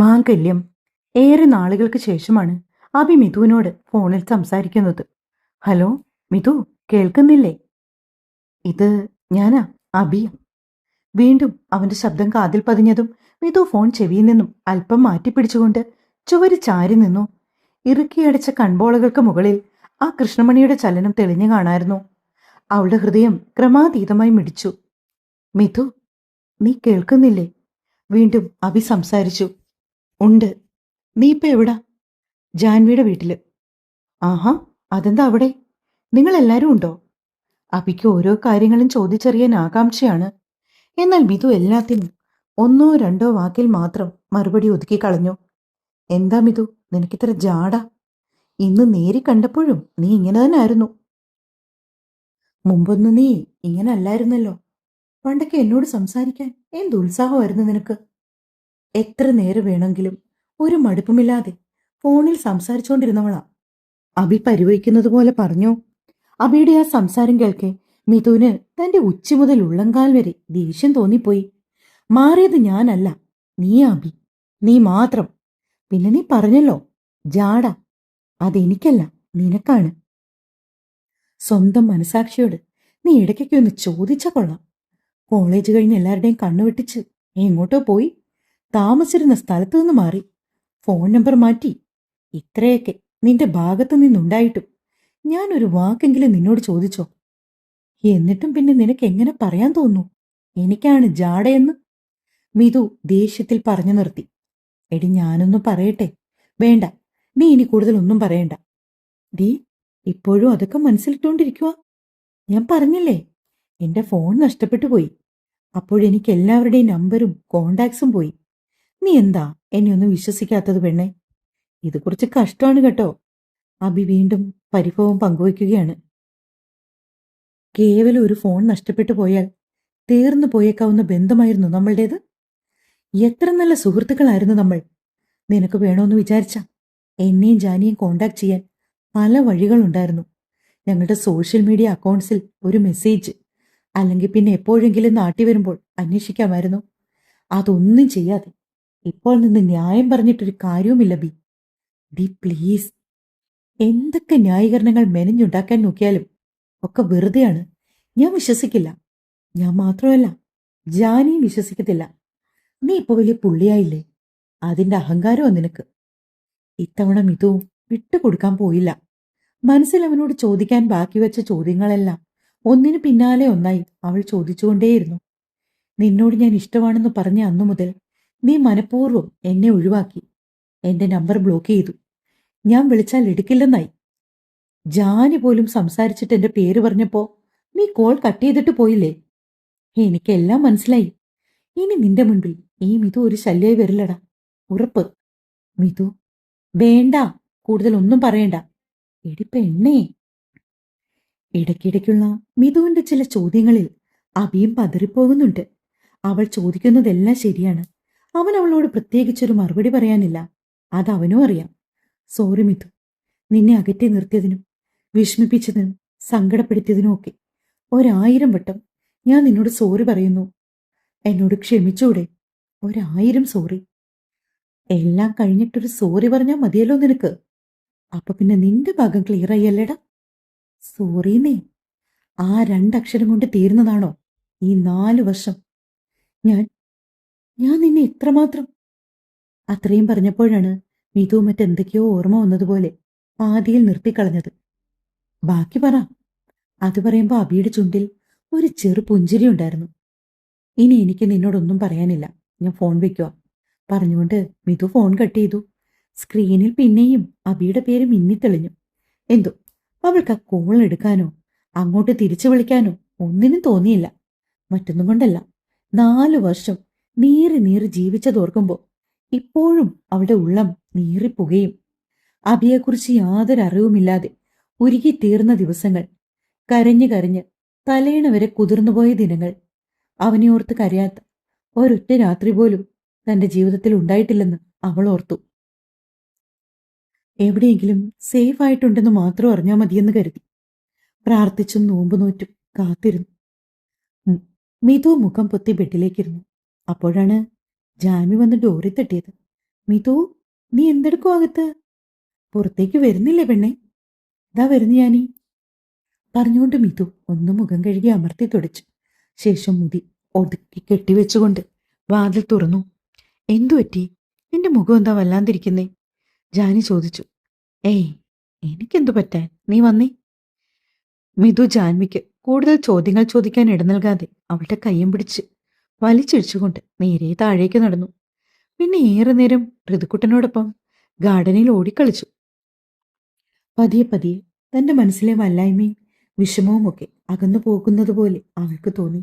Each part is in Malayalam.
മാംഗല്യം. ഏറെ നാളുകൾക്ക് ശേഷമാണ് അഭി മിഥുവിനോട് ഫോണിൽ സംസാരിക്കുന്നത്. ഹലോ മിഥു, കേൾക്കുന്നില്ലേ? ഇത് ഞാനാ, അഭിയ. വീണ്ടും അവന്റെ ശബ്ദം കാതിൽ പതിഞ്ഞതും മിഥു ഫോൺ ചെവിയിൽ നിന്നും അല്പം മാറ്റിപ്പിടിച്ചുകൊണ്ട് ചുവര് ചാരി നിന്നു. ഇറുക്കിയടച്ച കൺപോളകൾക്ക് മുകളിൽ ആ കൃഷ്ണമണിയുടെ ചലനം തെളിഞ്ഞു കാണായിരുന്നു. അവളുടെ ഹൃദയം ക്രമാതീതമായി മിടിച്ചു. മിഥു, നീ കേൾക്കുന്നില്ലേ? വീണ്ടും അഭി സംസാരിച്ചു. ഉണ്ട്. നീ ഇപ്പൊ എവിടാ? ജാൻവിയുടെ വീട്ടില്. ആഹാ, അതെന്താ അവിടെ? നിങ്ങളെല്ലാരും ഉണ്ടോ? അഭിക്ക് ഓരോ കാര്യങ്ങളും ചോദിച്ചറിയാൻ ആകാംക്ഷയാണ്. എന്നാൽ മിഥു എല്ലാത്തിനും ഒന്നോ രണ്ടോ വാക്കിൽ മാത്രം മറുപടി ഒതുക്കി കളഞ്ഞു. എന്താ മിഥു, നിനക്കിത്ര ജാട? ഇന്ന് നേരി കണ്ടപ്പോഴും നീ ഇങ്ങനെ തന്നെ ആയിരുന്നു. മുമ്പൊന്നും നീ ഇങ്ങനെ അല്ലായിരുന്നല്ലോ. പണ്ടൊക്കെ എന്നോട് സംസാരിക്കാൻ എന്ത് ഉത്സാഹമായിരുന്നു നിനക്ക്. എത്ര നേരം വേണമെങ്കിലും ഒരു മടുപ്പുമില്ലാതെ ഫോണിൽ സംസാരിച്ചുകൊണ്ടിരുന്നവളാ. അഭി പരിവയ്ക്കുന്നത് പോലെ പറഞ്ഞു. അഭിയുടെ ആ സംസാരം കേൾക്കെ മിഥുന് തന്റെ ഉച്ചി മുതൽ ഉള്ളങ്കാൽ വരെ ദേഷ്യം തോന്നിപ്പോയി. മാറിയത് ഞാനല്ല, നീ അഭി, നീ മാത്രം. പിന്നെ നീ പറഞ്ഞല്ലോ, ജാട. അതെനിക്കല്ല, നിനക്കാണ്. സ്വന്തം മനസാക്ഷിയോട് നീ ഇടയ്ക്കൊക്കെ ഒന്ന് ചോദിച്ചാ കൊള്ളാം. കോളേജ് കഴിഞ്ഞ് എല്ലാവരുടെയും കണ്ണുവെട്ടിച്ച് എങ്ങോട്ടോ പോയി, താമസിച്ചിരുന്ന സ്ഥലത്തു നിന്ന് മാറി, ഫോൺ നമ്പർ മാറ്റി. ഇത്രയൊക്കെ നിന്റെ ഭാഗത്തു നിന്നുണ്ടായിട്ടും ഞാനൊരു വാക്കെങ്കിലും നിന്നോട് ചോദിച്ചോ? എന്നിട്ടും പിന്നെ നിനക്ക് എങ്ങനെ പറയാൻ തോന്നുന്നു എനിക്കാണ് ജാടയെന്ന്? മിഥു ദേഷ്യത്തിൽ പറഞ്ഞു നിർത്തി. എടി, ഞാനൊന്നും പറയട്ടെ? വേണ്ട, നീ ഇനി കൂടുതൽ ഒന്നും പറയണ്ട. ഡീ, ഇപ്പോഴും അതൊക്കെ മനസ്സിലിട്ടുകൊണ്ടിരിക്കുക? ഞാൻ പറഞ്ഞില്ലേ, എന്റെ ഫോൺ നഷ്ടപ്പെട്ടു പോയി. അപ്പോഴെനിക്ക് എല്ലാവരുടെയും നമ്പരും കോണ്ടാക്ട്സും പോയി. നീ എന്താ എന്നെ ഒന്നും വിശ്വസിക്കാത്തത് പെണ്ണെ? ഇത് കുറച്ച് കഷ്ടമാണ് കേട്ടോ. അഭി വീണ്ടും പരിഭവം പങ്കുവയ്ക്കുകയാണ്. കേവലം ഒരു ഫോൺ നഷ്ടപ്പെട്ടു പോയാൽ തീർന്നു പോയേക്കാവുന്ന ബന്ധമായിരുന്നു നമ്മളുടേത്. എത്ര നല്ല സുഹൃത്തുക്കളായിരുന്നു നമ്മൾ. നിനക്ക് വേണോന്ന് വിചാരിച്ച എന്നെയും ജാനിയും കോണ്ടാക്ട് ചെയ്യാൻ പല വഴികളുണ്ടായിരുന്നു. ഞങ്ങളുടെ സോഷ്യൽ മീഡിയ അക്കൗണ്ട്സിൽ ഒരു മെസ്സേജ്, അല്ലെങ്കിൽ പിന്നെ എപ്പോഴെങ്കിലും നാട്ടി വരുമ്പോൾ അന്വേഷിക്കാമായിരുന്നു. അതൊന്നും ചെയ്യാതെ ഇപ്പോൾ നിന്ന് ന്യായം പറഞ്ഞിട്ടൊരു കാര്യവുമില്ല ബി. B please. എന്തൊക്കെ ന്യായീകരണങ്ങൾ മെനഞ്ഞുണ്ടാക്കാൻ നോക്കിയാലും ഒക്കെ വെറുതെയാണ്. ഞാൻ വിശ്വസിക്കില്ല. ഞാൻ മാത്രമല്ല, ജാനിയും വിശ്വസിക്കത്തില്ല. നീ ഇപ്പൊ വലിയ പുള്ളിയായില്ലേ, അതിന്റെ അഹങ്കാരമോ നിനക്ക്. ഇത്തവണ മിഥു വിട്ടുകൊടുക്കാൻ പോയില്ല. മനസ്സിൽ അവനോട് ചോദിക്കാൻ ബാക്കി വെച്ച ചോദ്യങ്ങളെല്ലാം ഒന്നിനു പിന്നാലെ ഒന്നായി അവൾ ചോദിച്ചുകൊണ്ടേയിരുന്നു. നിന്നോട് ഞാൻ ഇഷ്ടമാണെന്ന് പറഞ്ഞ അന്നു മുതൽ നീ മനഃപൂർവ്വം എന്നെ ഒഴിവാക്കി, എന്റെ നമ്പർ ബ്ലോക്ക് ചെയ്തു. ഞാൻ വിളിച്ചാൽ എടുക്കില്ലെന്നായി. ജാനി പോലും സംസാരിച്ചിട്ട് എന്റെ പേര് പറഞ്ഞപ്പോ നീ കോൾ കട്ട് ചെയ്തിട്ട് പോയില്ലേ? എനിക്കെല്ലാം മനസ്സിലായി. ഇനി നിന്റെ മുൻപിൽ ഈ മിഥു ഒരു ശല്യമായി വരില്ലടാ, ഉറപ്പ്. മിഥു, വേണ്ട, കൂടുതൽ ഒന്നും പറയണ്ട. എടിപ്പെണ്ണേ. ഇടയ്ക്കിടയ്ക്കുള്ള മിഥുവിന്റെ ചില ചോദ്യങ്ങളിൽ അഭിയും പതറിപ്പോകുന്നുണ്ട്. അവൾ ചോദിക്കുന്നതെല്ലാം ശരിയാണ്. അവൻ അവളോട് പ്രത്യേകിച്ചൊരു മറുപടി പറയാനില്ല. അതവനും അറിയാം. സോറി മിഥു, നിന്നെ അകറ്റി നിർത്തിയതിനും വിഷമിപ്പിച്ചതിനും സങ്കടപ്പെടുത്തിയതിനും ഒക്കെ 1000 വട്ടം ഞാൻ നിന്നോട് സോറി പറയുന്നു. എന്നോട് ക്ഷമിച്ചൂടെ? 1000 സോറി. എല്ലാം കഴിഞ്ഞിട്ടൊരു സോറി പറഞ്ഞാൽ മതിയല്ലോ നിനക്ക്. അപ്പൊ പിന്നെ നിന്റെ ഭാഗം ക്ലിയർ ആയല്ലേടാ? സോറിന്നേ, ആ 2 അക്ഷരം കൊണ്ട് തീർന്നതാണോ ഈ 4 വർഷം? ഞാൻ ഞാൻ നിന്നെ എത്രമാത്രം. അത്രയും പറഞ്ഞപ്പോഴാണ് മിഥു മറ്റെന്തൊക്കെയോ ഓർമ്മ വന്നതുപോലെ പാതിയിൽ നിർത്തിക്കളഞ്ഞത്. ബാക്കി പറ. അത് പറയുമ്പോ അബിയുടെ ചുണ്ടിൽ ഒരു ചെറു പുഞ്ചിരി ഉണ്ടായിരുന്നു. ഇനി എനിക്ക് നിന്നോടൊന്നും പറയാനില്ല, ഞാൻ ഫോൺ വെക്കുക. പറഞ്ഞുകൊണ്ട് മിഥു ഫോൺ കട്ട് ചെയ്തു. സ്ക്രീനിൽ പിന്നെയും അബിയുടെ പേര് മിന്നിത്തെളിഞ്ഞു. എന്തോ അവൾക്ക് ആ കോൾ എടുക്കാനോ അങ്ങോട്ട് തിരിച്ചു വിളിക്കാനോ ഒന്നിനും തോന്നിയില്ല. മറ്റൊന്നും കൊണ്ടല്ല, 4 വർഷം നീറി നീറി ജീവിച്ചതോർക്കുമ്പോ ഇപ്പോഴും അവളുടെ ഉള്ളം നീറിപ്പുകയും. അബിയെക്കുറിച്ച് യാതൊരു അറിവുമില്ലാതെ ഉരുകിത്തീർന്ന ദിവസങ്ങൾ, കരഞ്ഞു കരഞ്ഞ് തലയിണ വരെ കുതിർന്നുപോയ ദിനങ്ങൾ, അവനെ ഓർത്ത് കരയാത്ത ഒരൊറ്റ രാത്രി പോലും തന്റെ ജീവിതത്തിൽ ഉണ്ടായിട്ടില്ലെന്ന് അവൾ ഓർത്തു. എവിടെയെങ്കിലും സേഫ് ആയിട്ടുണ്ടെന്ന് മാത്രം അറിഞ്ഞാൽ മതിയെന്ന് കരുതി പ്രാർത്ഥിച്ചും നോമ്പ് നോറ്റും കാത്തിരുന്നു. മിഥു മുഖം പൊത്തി ബെഡിലേക്കിരുന്നു. അപ്പോഴാണ് ജാൻവി വന്ന് ഡോറി തട്ടിയത്. മിതു, നീ എന്തെടുക്കും അകത്ത്? പുറത്തേക്ക് വരുന്നില്ലേ പെണ്ണെ? ഇതാ വരുന്നു ഞാനീ. പറഞ്ഞുകൊണ്ട് മിതു ഒന്ന് മുഖം കഴുകി അമർത്തി തുടച്ചു. ശേഷം മുടി ഒതുക്കി കെട്ടിവെച്ചുകൊണ്ട് വാതിൽ തുറന്നു. എന്തു പറ്റി? നിന്റെ മുഖം എന്താ വല്ലാതിരിക്കുന്നേ? ജാനി ചോദിച്ചു. ഏയ്, എനിക്കെന്തു പറ്റാൻ, നീ വന്നേ. മിതു ജാൻവിക്ക് കൂടുതൽ ചോദ്യങ്ങൾ ചോദിക്കാൻ ഇട നൽകാതെ അവളുടെ കയ്യും പിടിച്ച് വലിച്ചിഴിച്ചുകൊണ്ട് നേരെ താഴേക്ക് നടന്നു. പിന്നെ ഏറെ നേരം ഋതുക്കുട്ടനോടൊപ്പം ഗാർഡനിൽ ഓടിക്കളിച്ചു. പതിയെ പതിയെ തന്റെ മനസ്സിലെ വല്ലായ്മയും വിഷമവുമൊക്കെ അകന്നു പോകുന്നത് പോലെ അവൾക്ക് തോന്നി.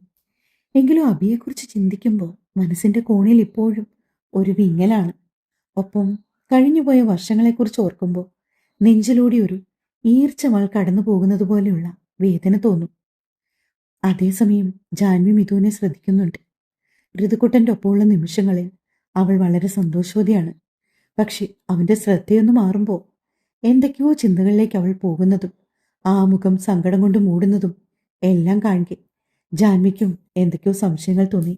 എങ്കിലും അബിയെക്കുറിച്ച് ചിന്തിക്കുമ്പോൾ മനസ്സിന്റെ കോണിൽ ഇപ്പോഴും ഒരു വിങ്ങലാണ്. ഒപ്പം കഴിഞ്ഞുപോയ വർഷങ്ങളെക്കുറിച്ച് ഓർക്കുമ്പോൾ നെഞ്ചിലൂടെ ഒരു ഈർച്ചമൾ കടന്നു പോകുന്നത് പോലെയുള്ള വേദന തോന്നും. അതേസമയം ജാൻവി മിഥുവിനെ ശ്രദ്ധിക്കുന്നുണ്ട്. ഋതുക്കുട്ടന്റെ ഒപ്പമുള്ള നിമിഷങ്ങളിൽ അവൾ വളരെ സന്തോഷവതിയാണ്. പക്ഷെ അവന്റെ ശ്രദ്ധയൊന്ന് മാറുമ്പോൾ എന്തൊക്കെയോ ചിന്തകളിലേക്ക് അവൾ പോകുന്നതും ആ മുഖം സങ്കടം കൊണ്ട് മൂടുന്നതും എല്ലാം കാണുക ജാൻവിക്കും എന്തൊക്കെയോ സംശയങ്ങൾ തോന്നി.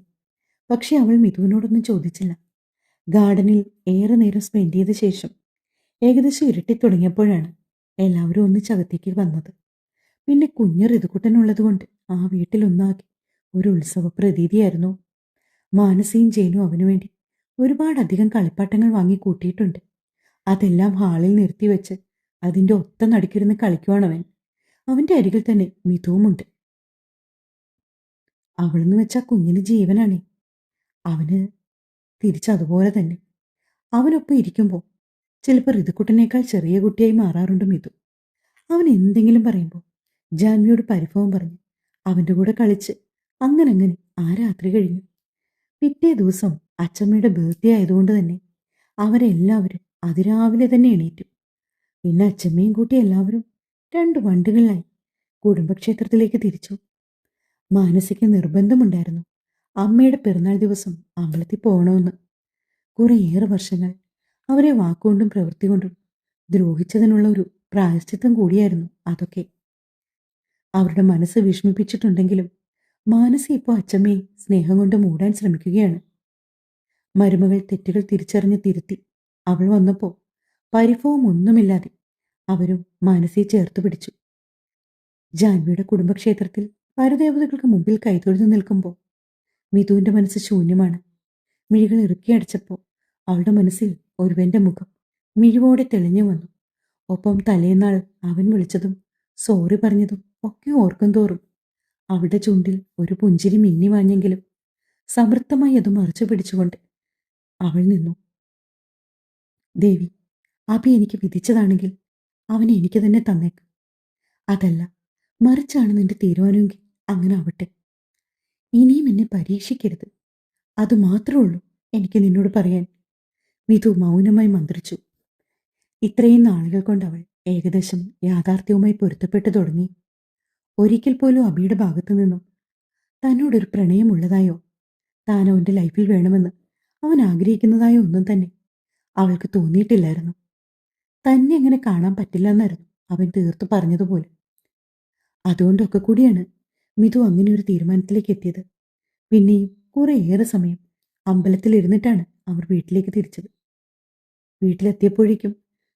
പക്ഷെ അവൾ മിഥുവിനോടൊന്നും ചോദിച്ചില്ല. ഗാർഡനിൽ ഏറെ നേരം സ്പെൻഡ് ചെയ്ത ശേഷം ഏകദേശം ഇരുട്ടിത്തുടങ്ങിയപ്പോഴാണ് എല്ലാവരും ഒന്നിച്ചകത്തേക്ക് വന്നത്. പിന്നെ കുഞ്ഞ് ഋതുക്കുട്ടനുള്ളത് കൊണ്ട് ആ വീട്ടിലൊന്നാകെ ഒരു ഉത്സവ പ്രതീതിയായിരുന്നു. മാനസിയും ജയനും അവനു വേണ്ടി ഒരുപാടധികം കളിപ്പാട്ടങ്ങൾ വാങ്ങി കൂട്ടിയിട്ടുണ്ട്. അതെല്ലാം ഹാളിൽ നിർത്തിവെച്ച് അതിന്റെ ഒത്ത നടുക്കിരുന്ന് കളിക്കുവാണവൻ. അവന്റെ അരികിൽ തന്നെ മിഥുവുമുണ്ട്. അവളെന്ന് വെച്ചാൽ കുഞ്ഞിന് ജീവനാണേ. അവന് തിരിച്ചതുപോലെ തന്നെ. അവനൊപ്പം ഇരിക്കുമ്പോൾ ചിലപ്പോൾ ഋതുക്കുട്ടനേക്കാൾ ചെറിയ കുട്ടിയായി മാറാറുണ്ട് മിഥു. അവൻ എന്തെങ്കിലും പറയുമ്പോൾ ജാൻവിയോട് പരിഭവം പറഞ്ഞ് അവൻ്റെ കൂടെ കളിച്ച് അങ്ങനെ ആ രാത്രി കഴിഞ്ഞു. പിറ്റേ ദിവസം അച്ചമ്മയുടെ ബർത്ത്ഡേ ആയതുകൊണ്ട് തന്നെ അവരെല്ലാവരും അതിരാവിലെ തന്നെ എണീറ്റു. പിന്നെ അച്ചമ്മയും കൂട്ടി എല്ലാവരും 2 വണ്ടികളിലായി കുടുംബക്ഷേത്രത്തിലേക്ക് തിരിച്ചു. മാനസിക നിർബന്ധമുണ്ടായിരുന്നു അമ്മയുടെ പിറന്നാൾ ദിവസം അമ്പലത്തിൽ പോകണമെന്ന്. കുറേയേറെ വർഷങ്ങൾ അവരെ വാക്കുകൊണ്ടും പ്രവൃത്തി കൊണ്ടും ദ്രോഹിച്ചതിനുള്ള ഒരു പ്രായശ്ചിത്തം കൂടിയായിരുന്നു അതൊക്കെ. അവരുടെ മനസ്സ് വിഷമിപ്പിച്ചിട്ടുണ്ടെങ്കിലും മാനസി ഇപ്പോൾ അച്ചമ്മയെ സ്നേഹം കൊണ്ട് മൂടാൻ ശ്രമിക്കുകയാണ്. മരുമകൾ തെറ്റുകൾ തിരിച്ചറിഞ്ഞ് തിരുത്തി അവൾ വന്നപ്പോൾ പരിഭവം ഒന്നുമില്ലാതെ അവരും മാനസിയെ ചേർത്ത് പിടിച്ചു. ജാൻവിയുടെ കുടുംബക്ഷേത്രത്തിൽ പരദേവതകൾക്ക് മുമ്പിൽ കൈതൊഴുതു നിൽക്കുമ്പോൾ മിഥുവിന്റെ മനസ്സ് ശൂന്യമാണ്. മിഴികൾ ഇറുക്കിയടച്ചപ്പോൾ അവളുടെ മനസ്സിൽ ഒരുവന്റെ മുഖം മിഴിവോടെ തെളിഞ്ഞു വന്നു. ഒപ്പം തലേന്നാൾ അവൻ വിളിച്ചതും സോറി പറഞ്ഞതും ഒക്കെ ഓർക്കും തോറും അവളുടെ ചുണ്ടിൽ ഒരു പുഞ്ചിരി മിന്നി വാഞ്ഞെങ്കിലും സമൃദ്ധമായി അത് മറച്ചു പിടിച്ചുകൊണ്ട് അവൾ നിന്നു. ദേവി, അഭി എനിക്ക് വിധിച്ചതാണെങ്കിൽ അവനെ എനിക്ക് തന്നെ തന്നേക്ക്. അതല്ല, മറിച്ചാണ് നിന്റെ തീരുമാനമെങ്കിൽ അങ്ങനെ ആവട്ടെ. ഇനിയും എന്നെ പരീക്ഷിക്കരുത്. അത് മാത്രമേ ഉള്ളൂ എനിക്ക് നിന്നോട് പറയാൻ. മിഥു മൗനമായി മന്ത്രിച്ചു. ഇത്രയും നാളുകൾ കൊണ്ട് അവൾ ഏകദേശം യാഥാർത്ഥ്യവുമായി പൊരുത്തപ്പെട്ടു തുടങ്ങി. ഒരിക്കൽ പോലും അബിയുടെ ഭാഗത്തു നിന്നും തന്നോടൊരു പ്രണയമുള്ളതായോ താൻ അവന്റെ ലൈഫിൽ വേണമെന്ന് അവൻ ആഗ്രഹിക്കുന്നതായോ ഒന്നും തന്നെ അവൾക്ക് തോന്നിയിട്ടില്ലായിരുന്നു. തന്നെ അങ്ങനെ കാണാൻ പറ്റില്ല എന്നായിരുന്നു അവൻ തീർത്തു പറഞ്ഞതുപോലെ. അതുകൊണ്ടൊക്കെ കൂടിയാണ് മിഥു അങ്ങനെ ഒരു തീരുമാനത്തിലേക്ക് എത്തിയത്. പിന്നെയും കുറേയേറെ സമയം അമ്പലത്തിലിരുന്നിട്ടാണ് അവർ വീട്ടിലേക്ക് തിരിച്ചത്. വീട്ടിലെത്തിയപ്പോഴേക്കും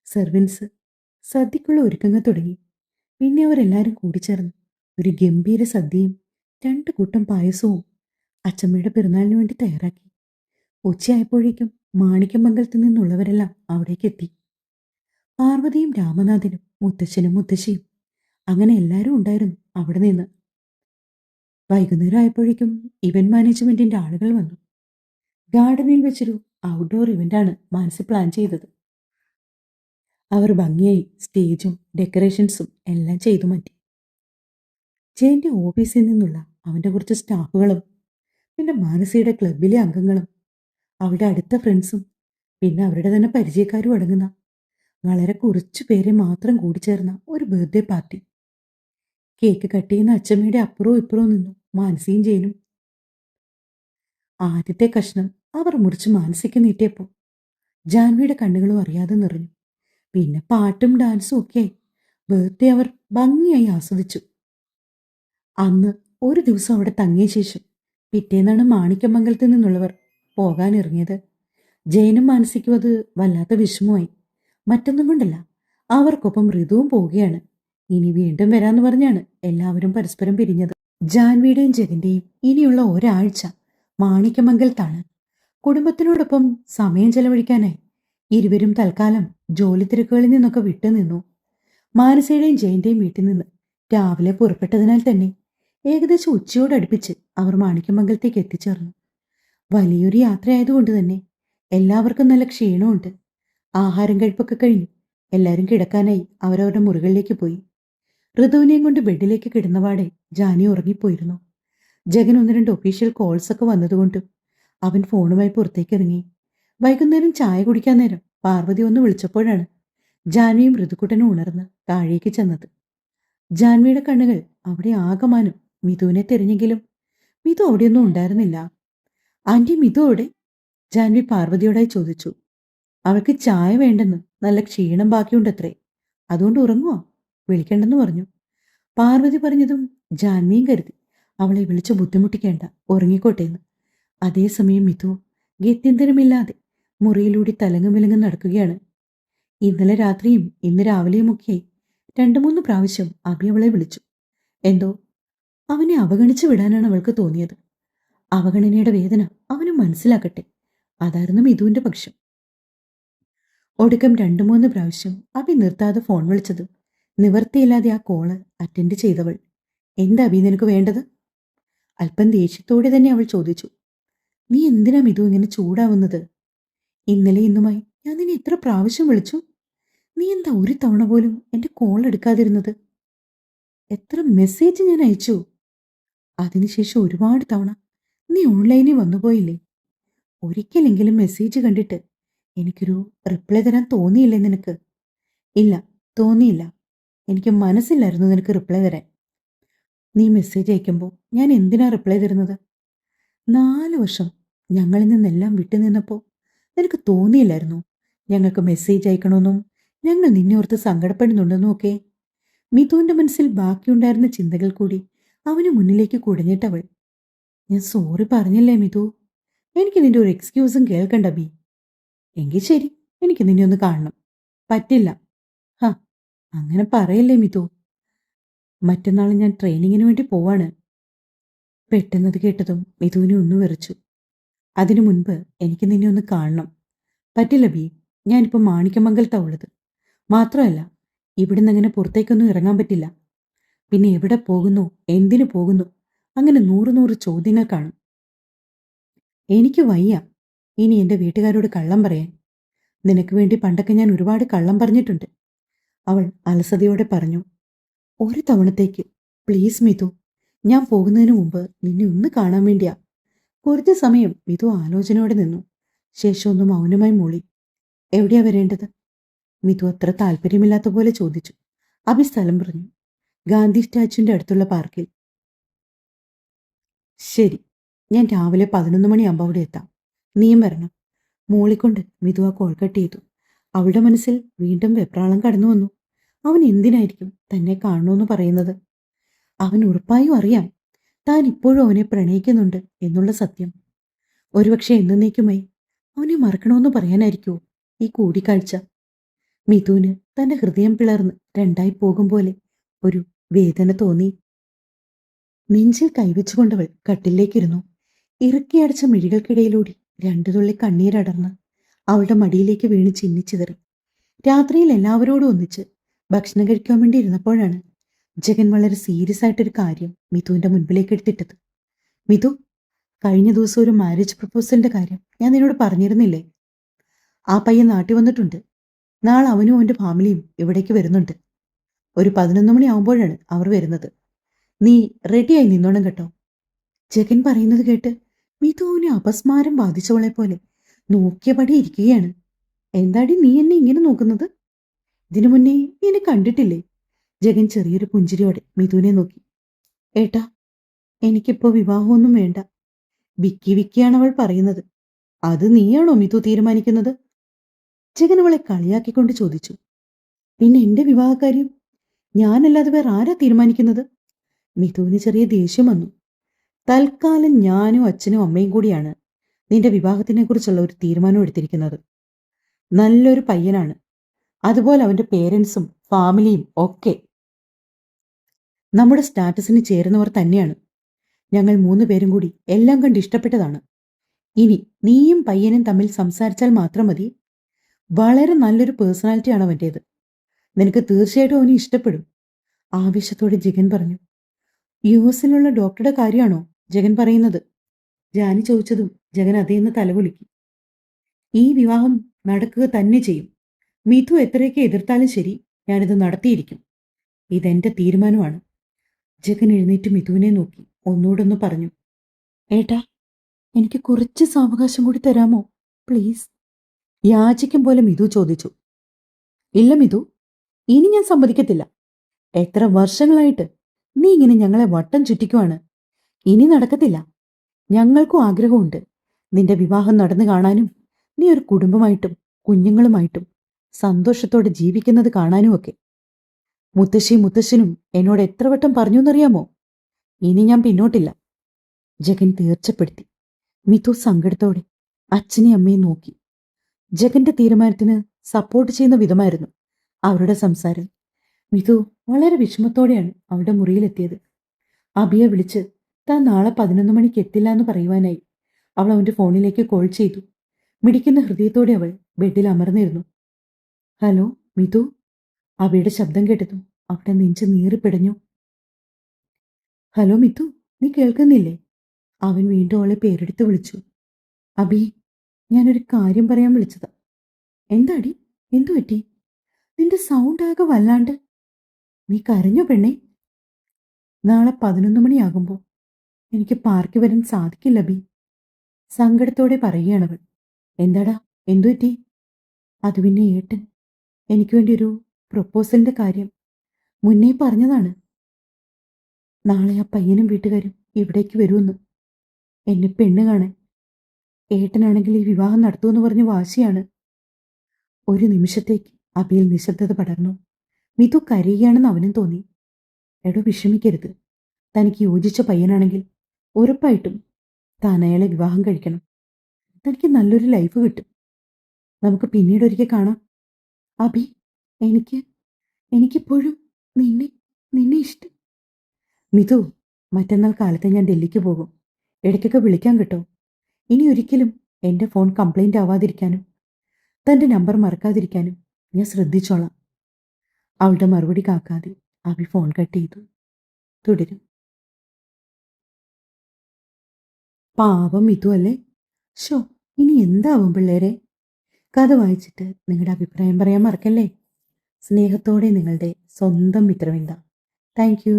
സെർവൻസ് സദ്യക്കുള്ള ഒരുക്കങ്ങൾ തുടങ്ങി. പിന്നെ അവരെല്ലാവരും കൂടിച്ചേർന്ന് ഒരു ഗംഭീര സദ്യയും 2 കൂട്ടം പായസവും അച്ചമ്മയുടെ പിറന്നാളിന് വേണ്ടി തയ്യാറാക്കി. ഉച്ചയായപ്പോഴേക്കും മാണിക്യമംഗലത്തു നിന്നുള്ളവരെല്ലാം അവിടേക്ക് എത്തി. പാർവതിയും രാമനാഥനും മുത്തശ്ശനും മുത്തശ്ശിയും അങ്ങനെ എല്ലാവരും ഉണ്ടായിരുന്നു അവിടെ നിന്ന്. വൈകുന്നേരം ആയപ്പോഴേക്കും ഇവന്റ് മാനേജ്മെന്റിന്റെ ആളുകൾ വന്നു. ഗാർഡനിൽ വെച്ചൊരു ഔട്ട്ഡോർ ഇവന്റാണ് മാനസി പ്ലാൻ ചെയ്തത്. അവർ ഭംഗിയായി സ്റ്റേജും ഡെക്കറേഷൻസും എല്ലാം ചെയ്തു മാറ്റി. ജയന്റെ ഓഫീസിൽ നിന്നുള്ള അവന്റെ കുറച്ച് സ്റ്റാഫുകളും പിന്നെ മാനസിയുടെ ക്ലബിലെ അംഗങ്ങളും അവരുടെ അടുത്ത ഫ്രണ്ട്സും പിന്നെ അവരുടെ തന്നെ പരിചയക്കാരും അടങ്ങുന്ന വളരെ കുറച്ചു പേരെ മാത്രം കൂടിച്ചേർന്ന ഒരു ബർത്ത്ഡേ പാർട്ടി. കേക്ക് കട്ട് ചെയ്യുന്ന അച്ചമ്മയുടെ അപ്പുറവും ഇപ്പുറവും നിന്നു മാനസിയും ജയനും. ആദ്യത്തെ കഷ്ണം അവർ മുറിച്ച് മാനസിക്ക് നീട്ടിയപ്പോൾ ജാൻവിയുടെ കണ്ണുകളും അറിയാതെ നിറഞ്ഞു. പിന്നെ പാട്ടും ഡാൻസും ഒക്കെയായി ബർത്ത്ഡേ അവർ ഭംഗിയായി ആസ്വദിച്ചു. അന്ന് ഒരു ദിവസം അവിടെ തങ്ങിയ ശേഷം പിറ്റേന്നാണ് മാണിക്യമംഗലത്ത് നിന്നുള്ളവർ പോകാനിറങ്ങിയത്. ജയനും മാനസിക്കും അത് വല്ലാത്ത വിഷമമായി. മറ്റൊന്നും കൊണ്ടല്ല, അവർക്കൊപ്പം ഋതുവും പോവുകയാണ്. ഇനി വീണ്ടും വരാന്ന് പറഞ്ഞാണ് എല്ലാവരും പരസ്പരം പിരിഞ്ഞത്. ജാൻവിയുടെയും ജഗന്റെയും ഇനിയുള്ള ഒരാഴ്ച മാണിക്യമംഗലത്താണ്. കുടുംബത്തിനോടൊപ്പം സമയം ചെലവഴിക്കാനായി ഇരുവരും തൽക്കാലം ജോലി തിരക്കുകളിൽ നിന്നൊക്കെ വിട്ടുനിന്നു. മാനസയുടെയും ജയന്റെയും വീട്ടിൽ നിന്ന് രാവിലെ പുറപ്പെട്ടതിനാൽ തന്നെ ഏകദേശം ഉച്ചയോടടുപ്പിച്ച് അവർ മാണിക്യമംഗലത്തേക്ക് എത്തിച്ചേർന്നു. വലിയൊരു യാത്രയായതുകൊണ്ട് തന്നെ എല്ലാവർക്കും നല്ല ക്ഷീണമുണ്ട്. ആഹാരം കഴിപ്പൊക്കെ കഴിഞ്ഞു എല്ലാവരും കിടക്കാനായി അവരവരുടെ മുറികളിലേക്ക് പോയി. ഋതുവിനെയും കൊണ്ട് ബെഡിലേക്ക് കിടന്നപാടെ ജാനി ഉറങ്ങിപ്പോയിരുന്നു. ജഗൻ ഒന്ന് രണ്ട് ഒഫീഷ്യൽ കോൾസ് ഒക്കെ വന്നതുകൊണ്ടും അവൻ ഫോണുമായി പുറത്തേക്ക് ഇറങ്ങി. വൈകുന്നേരം ചായ കുടിക്കാൻ നേരം പാർവതി ഒന്ന് വിളിച്ചപ്പോഴാണ് ജാൻവിയും ഋതുക്കുട്ടനും ഉണർന്ന് താഴേക്ക് ചെന്നത്. ജാൻവിയുടെ കണ്ണുകൾ അവിടെ ആകമാനം മിഥുവിനെ തിരഞ്ഞെങ്കിലും മിഥു അവിടെയൊന്നും ഉണ്ടായിരുന്നില്ല. ആന്റി, മിഥു അവിടെ? ജാൻവി പാർവതിയോടായി ചോദിച്ചു. അവൾക്ക് ചായ വേണ്ടെന്ന്, നല്ല ക്ഷീണം ബാക്കിയുണ്ടത്രേ, അതുകൊണ്ട് ഉറങ്ങുവാ, വിളിക്കണ്ടെന്ന് പറഞ്ഞു. പാർവതി പറഞ്ഞതും ജാൻവിയും കരുതി അവളെ വിളിച്ചു ബുദ്ധിമുട്ടിക്കേണ്ട, ഉറങ്ങിക്കോട്ടെന്ന്. അതേസമയം മിഥു ഗത്യന്തരമില്ലാതെ മുറിയിലൂടെ തലങ്ങും വിലങ്ങും നടക്കുകയാണ്. ഇന്നലെ രാത്രിയും ഇന്ന് രാവിലെയുമൊക്കെയായി 2-3 പ്രാവശ്യം അഭി അവളെ വിളിച്ചു. എന്തോ അവനെ അവഗണിച്ചു വിടാനാണ് അവൾക്ക് തോന്നിയത്. അവഗണനയുടെ വേദന അവനും മനസ്സിലാക്കട്ടെ, അതായിരുന്നു മിഥുവിന്റെ പക്ഷം. ഒടുക്കം 2-3 പ്രാവശ്യം അഭി നിർത്താതെ ഫോൺ വിളിച്ചത് നിവർത്തിയില്ലാതെ ആ കോള് അറ്റൻഡ് ചെയ്തവൾ. എന്താ അഭി നിനക്ക് വേണ്ടത്? അല്പം ദേഷ്യത്തോടെ തന്നെ അവൾ ചോദിച്ചു. നീ എന്തിനാ മിഥു ഇങ്ങനെ ചൂടാവുന്നത്? ഇന്നലെ ഇന്നുമായി ഞാൻ നിന്നെ എത്ര പ്രാവശ്യം വിളിച്ചു? നീ എന്താ ഒരു തവണ പോലും എന്റെ കോൾ എടുക്കാതിരുന്നത്? എത്ര മെസ്സേജ് ഞാൻ അയച്ചു. അതിനുശേഷം ഒരുപാട് തവണ നീ ഓൺലൈനിൽ വന്നുപോയില്ലേ? ഒരിക്കലെങ്കിലും മെസ്സേജ് കണ്ടിട്ട് എനിക്കൊരു റിപ്ലൈ തരാൻ തോന്നിയില്ലേ നിനക്ക്? ഇല്ല, തോന്നിയില്ല. എനിക്ക് മനസ്സില്ലായിരുന്നു നിനക്ക് റിപ്ലൈ തരാൻ. നീ മെസ്സേജ് അയക്കുമ്പോൾ ഞാൻ എന്തിനാ റിപ്ലൈ തരുന്നത്? 4 വർഷം ഞങ്ങളിൽ നിന്നെല്ലാം വിട്ടുനിന്നപ്പോൾ നിനക്ക് തോന്നിയില്ലായിരുന്നു ഞങ്ങൾക്ക് മെസ്സേജ് അയക്കണമെന്നും ഞങ്ങൾ നിന്നെ ഓർത്ത് സങ്കടപ്പെടുന്നുണ്ടെന്നും ഒക്കെ? മിഥുവിന്റെ മനസ്സിൽ ബാക്കിയുണ്ടായിരുന്ന ചിന്തകൾ കൂടി അവന് മുന്നിലേക്ക് കുടഞ്ഞിട്ടവൾ. ഞാൻ സോറി പറഞ്ഞില്ലേ മിഥു? എനിക്ക് നിന്റെ ഒരു എക്സ്ക്യൂസും കേൾക്കണ്ട ബി. എങ്കിൽ ശരി, എനിക്ക് നിന്നെ ഒന്ന് കാണണം. പറ്റില്ല. ഹാ, അങ്ങനെ പറയല്ലേ മിഥു. മറ്റന്നാൾ ഞാൻ ട്രെയിനിങ്ങിന് വേണ്ടി പോവാണ്. പെട്ടെന്നത് കേട്ടതും മിഥുവിനെ ഒന്ന് വിറച്ചു. അതിനു മുൻപ് എനിക്ക് നിന്നെ ഒന്ന് കാണണം. പറ്റില്ല ബി, ഞാനിപ്പോൾ മാണിക്യമംഗലത്താ ഉള്ളത്. മാത്രമല്ല ഇവിടുന്ന് അങ്ങനെ പുറത്തേക്കൊന്നും ഇറങ്ങാൻ പറ്റില്ല. പിന്നെ എവിടെ പോകുന്നു, എന്തിനു പോകുന്നു, അങ്ങനെ 100 ചോദ്യങ്ങൾ കാണും. എനിക്ക് വയ്യ ഇനി എൻ്റെ വീട്ടുകാരോട് കള്ളം പറയാൻ. നിനക്ക് വേണ്ടി പണ്ടൊക്കെ ഞാൻ ഒരുപാട് കള്ളം പറഞ്ഞിട്ടുണ്ട്, അവൾ അലസതയോടെ പറഞ്ഞു. ഒരു തവണത്തേക്ക് പ്ലീസ് മിഥു, ഞാൻ പോകുന്നതിന് മുമ്പ് നിന്നെ ഒന്ന് കാണാൻ വേണ്ടിയാ. കുറച്ചു സമയം മിഥു ആലോചനയോടെ നിന്നു. ശേഷം ഒന്ന് മൗനമായി മൂളി. എവിടെയാ വരേണ്ടത്? മിഥു അത്ര താല്പര്യമില്ലാത്ത പോലെ ചോദിച്ചു. അഭി സ്ഥലം പറഞ്ഞു. ഗാന്ധി സ്റ്റാച്യുവിന്റെ അടുത്തുള്ള പാർക്കിൽ. ശരി, ഞാൻ രാവിലെ 11 മണിയാകുമ്പോൾ അവിടെ എത്താം. നീയും വരണം. മൂളിക്കൊണ്ട് മിഥു ആ കോൾ കട്ട് ചെയ്തു. അവളുടെ മനസ്സിൽ വീണ്ടും വെപ്രാളം കടന്നു വന്നു. അവൻ എന്തിനായിരിക്കും തന്നെ കാണണമെന്ന് പറയുന്നത്? അവൻ ഉറപ്പായും അറിയാം താൻ ഇപ്പോഴും അവനെ പ്രണയിക്കുന്നുണ്ട് എന്നുള്ള സത്യം. ഒരുപക്ഷെ എന്നേക്കുമായി അവനെ മറക്കണമെന്ന് പറയാനായിരിക്കുമോ ഈ കൂടിക്കാഴ്ച? മിഥുവിന് തന്റെ ഹൃദയം പിളർന്ന് രണ്ടായി പോകും പോലെ ഒരു വേദന തോന്നി. നെഞ്ചിൽ കൈവച്ചുകൊണ്ടവൾ കട്ടിലേക്കിരുന്നു. ഇറുക്കിയടച്ച മിഴികൾക്കിടയിലൂടെ 2 തുള്ളി കണ്ണീരടർന്ന് അവളുടെ മടിയിലേക്ക് വീണ് ചിന്നിച്ചിതറി. രാത്രിയിൽ എല്ലാവരോടും ഒന്നിച്ച് ഭക്ഷണം കഴിക്കാൻ വേണ്ടി ഇരുന്നപ്പോഴാണ് ജഗൻ വളരെ സീരിയസ് ആയിട്ടൊരു കാര്യം മിഥുവിന്റെ മുൻപിലേക്ക് എടുത്തിട്ടത്. മിഥു, കഴിഞ്ഞ ദിവസം ഒരു മാരേജ് പ്രപ്പോസലിന്റെ കാര്യം ഞാൻ നിന്നോട് പറഞ്ഞിരുന്നില്ലേ? ആ പയ്യൻ നാട്ടിൽ വന്നിട്ടുണ്ട്. നാളെ അവനും അവന്റെ ഫാമിലിയും ഇവിടേക്ക് വരുന്നുണ്ട്. ഒരു 11 മണി ആവുമ്പോഴാണ് അവർ വരുന്നത്. നീ റെഡിയായി നിന്നോണം കേട്ടോ. ജഗൻ പറയുന്നത് കേട്ട് മിഥുവിനെ അപസ്മാരം ബാധിച്ചവളെ പോലെ നോക്കിയപടി ഇരിക്കുകയാണ്. എന്താടി നീ എന്നെ ഇങ്ങനെ നോക്കുന്നത്? ഇതിനു മുന്നേ നീ എന്നെ കണ്ടിട്ടില്ലേ? ജഗൻ ചെറിയൊരു പുഞ്ചിരിയോടെ മിഥുവിനെ നോക്കി. ഏട്ടാ, എനിക്കിപ്പോ വിവാഹമൊന്നും വേണ്ട. വിക്കി വിക്കിയാണ് അവൾ പറയുന്നത്. അത് നീയാണോ മിഥു തീരുമാനിക്കുന്നത്? ജഗൻ അവളെ കളിയാക്കിക്കൊണ്ട് ചോദിച്ചു. പിന്നെ എന്റെ വിവാഹകാര്യം ഞാനല്ലാതെ വേറെ ആരാ തീരുമാനിക്കുന്നത്? മിഥുവിന് ചെറിയ ദേഷ്യം വന്നു. തൽക്കാലം ഞാനും അച്ഛനും അമ്മയും കൂടിയാണ് നിന്റെ വിവാഹത്തിനെക്കുറിച്ചുള്ള ഒരു തീരുമാനം എടുത്തിരിക്കുന്നത്. നല്ലൊരു പയ്യനാണ്. അതുപോലെ അവന്റെ പേരൻസും ഫാമിലിയും ഒക്കെ നമ്മുടെ സ്റ്റാറ്റസിന് ചേരുന്നവർ തന്നെയാണ്. ഞങ്ങൾ 3 പേരും കൂടി എല്ലാം കണ്ട് ഇഷ്ടപ്പെട്ടതാണ്. ഇനി നീയും പയ്യനും തമ്മിൽ സംസാരിച്ചാൽ മാത്രം മതി. വളരെ നല്ലൊരു പേഴ്സണാലിറ്റിയാണ് അവൻ്റേത്. നിനക്ക് തീർച്ചയായിട്ടും അവനെ ഇഷ്ടപ്പെടും. ആവേശത്തോടെ ജഗൻ പറഞ്ഞു. യുഎസിലുള്ള ഡോക്ടറുടെ കാര്യമാണോ ജഗൻ പറയുന്നത്? ജാനി ചോദിച്ചതും ജഗൻ അതേന്ന് തലകുലുക്കി. ഈ വിവാഹം നടക്കുക തന്നെ ചെയ്യും. മിഥു എത്രയൊക്കെ എതിർത്താലും ശരി, ഞാനിത് നടത്തിയിരിക്കും. ഇതെന്റെ തീരുമാനമാണ്. ജഗൻ എഴുന്നേറ്റ് മിഥുവിനെ നോക്കി ഒന്നുകൂടൊന്ന് പറഞ്ഞു. ഏട്ടാ, എനിക്ക് കുറച്ച് സാവകാശം കൂടി തരാമോ പ്ലീസ്? യാചിക്കും പോലെ മിഥു ചോദിച്ചു. ഇല്ല മിഥു, ഇനി ഞാൻ സമ്മതിക്കത്തില്ല. എത്ര വർഷങ്ങളായിട്ട് നീ ഇങ്ങനെ ഞങ്ങളെ വട്ടം ചുറ്റിക്കുവാണ്. ഇനി നടക്കത്തില്ല. ഞങ്ങൾക്കും ആഗ്രഹമുണ്ട് നിന്റെ വിവാഹം നടന്നു കാണാനും നീ ഒരു കുടുംബമായിട്ടും കുഞ്ഞുങ്ങളുമായിട്ടും സന്തോഷത്തോടെ ജീവിക്കുന്നത് കാണാനുമൊക്കെ. മുത്തശ്ശിയും മുത്തശ്ശനും എന്നോട് എത്ര വട്ടം പറഞ്ഞു എന്നറിയാമോ? ഇനി ഞാൻ പിന്നോട്ടില്ല. ജഗൻ തീർച്ചപ്പെടുത്തി. മിഥു സങ്കടത്തോടെ അച്ഛനെയും അമ്മയും നോക്കി. ജഗന്റെ തീരുമാനത്തിന് സപ്പോർട്ട് ചെയ്യുന്ന വിധമായിരുന്നു അവരുടെ സംസാരം. മിഥു വളരെ വിഷമത്തോടെയാണ് അവളുടെ മുറിയിലെത്തിയത്. അബിയെ വിളിച്ച് താൻ നാളെ 11 മണിക്ക് എത്തില്ല എന്ന് പറയുവാനായി അവൾ അവന്റെ ഫോണിലേക്ക് കോൾ ചെയ്തു. മിടിക്കുന്ന ഹൃദയത്തോടെ അവൾ ബെഡിൽ അമർന്നിരുന്നു. ഹലോ മിഥു. അബിയുടെ ശബ്ദം കേട്ടതും അവിടെ നെഞ്ച് നീറിപ്പിടഞ്ഞു. ഹലോ മിഥു, നീ കേൾക്കുന്നില്ലേ? അവൻ വീണ്ടും അവളെ പേരെടുത്ത് വിളിച്ചു. അബി, ഞാനൊരു കാര്യം പറയാൻ വിളിച്ചതാ. എന്താടി, എന്തു പറ്റി? നിന്റെ സൗണ്ട് ആകെ വല്ലാണ്ട്. നീ കരഞ്ഞോ പെണ്ണേ? നാളെ 11 മണിയാകുമ്പോൾ എനിക്ക് പാർക്കിൽ വരാൻ സാധിക്കില്ല അബി. സങ്കടത്തോടെ പറയുകയാണവൾ. എന്താടാ, എന്തു പറ്റി? അത് പിന്നെ ഏട്ടൻ എനിക്ക് വേണ്ടി ഒരു പ്രൊപ്പോസലിന്റെ കാര്യം മുന്നേ പറഞ്ഞതാണ്. നാളെ ആ പയ്യനും വീട്ടുകാരും ഇവിടേക്ക് വരുമെന്ന്, എന്നെ പെണ്ണ് കാണാൻ. ഏട്ടനാണെങ്കിൽ ഈ വിവാഹം നടത്തുമെന്ന് പറഞ്ഞ് വാശിയാണ്. ഒരു നിമിഷത്തേക്ക് അബിയിൽ നിശബ്ദത പടർന്നു. മിഥു കരയുകയാണെന്ന് അവനും തോന്നി. എടോ, വിഷമിക്കരുത്. തനിക്ക് യോജിച്ച പയ്യനാണെങ്കിൽ ഉറപ്പായിട്ടും താൻ അയാളെ വിവാഹം കഴിക്കണം. തനിക്ക് നല്ലൊരു ലൈഫ് കിട്ടും. നമുക്ക് പിന്നീട് ഒരിക്കൽ കാണാം. അബി, എനിക്കിപ്പോഴും നിന്നെ നിന്നെ ഇഷ്ടം. മിഥു, മറ്റന്നാൾ കാലത്ത് ഞാൻ ഡൽഹിക്ക് പോകും. ഇടയ്ക്കൊക്കെ വിളിക്കാൻ കേട്ടോ. ഇനി ഒരിക്കലും എൻ്റെ ഫോൺ കംപ്ലൈൻ്റ് ആവാതിരിക്കാനും തൻ്റെ നമ്പർ മറക്കാതിരിക്കാനും ഞാൻ ശ്രദ്ധിച്ചോളാം. അവളുടെ മറുപടി കാക്കാതെ അബി ഫോൺ കട്ട് ചെയ്തു. തുടരും. പാവം മിഥു അല്ലേ? ഷോ, ഇനി എന്താവും പിള്ളേരെ? കഥ വായിച്ചിട്ട് നിങ്ങളുടെ അഭിപ്രായം പറയാൻ മറക്കല്ലേ. സ്നേഹത്തോടെ നിങ്ങളുടെ സ്വന്തം മിത്രവിന്ദ. Thank you.